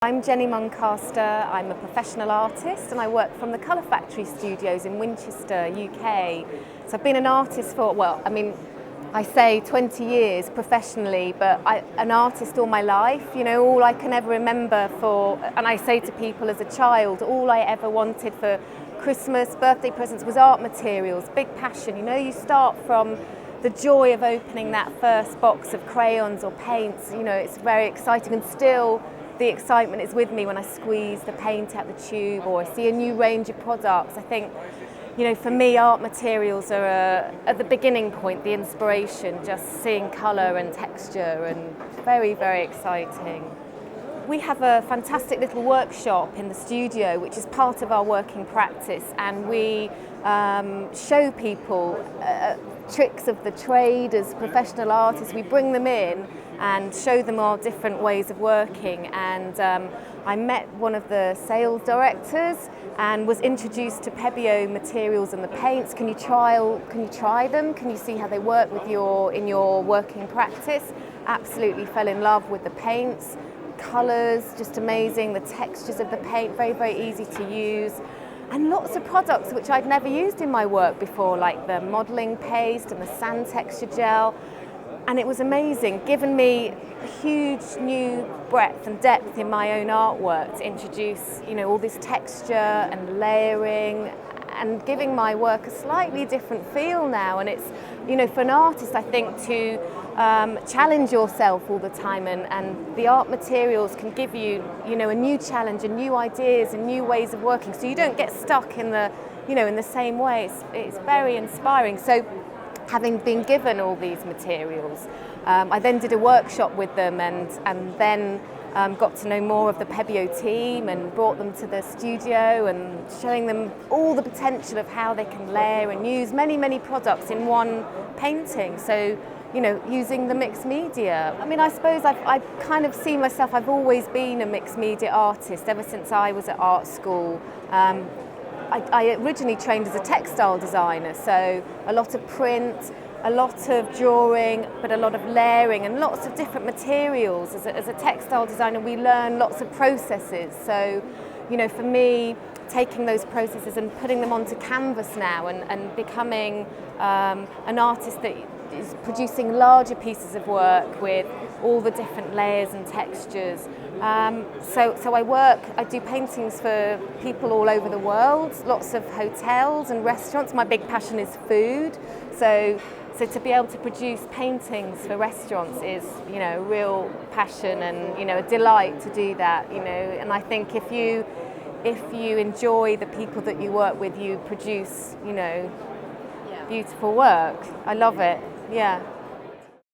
I'm Jenny Itw. I'm a professional artist and I work from the Colour Factory studios in Winchester, UK. So I've been an artist for, I say 20 years professionally, but an artist all my life. You know, all I can ever remember and I say to people as a child, all I ever wanted for Christmas, birthday presents was art materials, big passion. You know, you start from the joy of opening that first box of crayons or paints. You know, it's very exciting, and still the excitement is with me when I squeeze the paint out the tube or I see a new range of products. I think, you know, for me, art materials are at the beginning point, the inspiration, just seeing colour and texture, and very, very exciting. We have a fantastic little workshop in the studio which is part of our working practice, and we show people tricks of the trade as professional artists. We bring them in and show them our different ways of working, and I met one of the sales directors and was introduced to Pebeo materials and the paints. Can you try them? Can you see how they work in your working practice? Absolutely fell in love with the paints. Colours, just amazing. The textures of the paint, very, very easy to use. And lots of products which I'd never used in my work before, like the modelling paste and the sand texture gel. And it was amazing, given me a huge new breadth and depth in my own artwork to introduce, you know, all this texture and layering, and giving my work a slightly different feel now. And it's, you know, for an artist, I think, to challenge yourself all the time, and the art materials can give you, you know, a new challenge and new ideas and new ways of working, so you don't get stuck in the, you know, in the same way. It's very inspiring. So having been given all these materials, I then did a workshop with them, and then got to know more of the Pebeo team and brought them to the studio and showing them all the potential of how they can layer and use many, many products in one painting. So, you know, using the mixed media. I mean, I suppose I kind of see myself, I've always been a mixed media artist ever since I was at art school. I originally trained as a textile designer, so a lot of print, a lot of drawing, but a lot of layering and lots of different materials. As a textile designer, we learn lots of processes. So, you know, for me, taking those processes and putting them onto canvas now, and becoming an artist that is producing larger pieces of work with all the different layers and textures. So I do paintings for people all over the world, lots of hotels and restaurants. My big passion is food. So to be able to produce paintings for restaurants is, you know, a real passion, and, you know, a delight to do that, you know. And I think if you enjoy the people that you work with, you produce, you know, beautiful work. I love it. Yeah.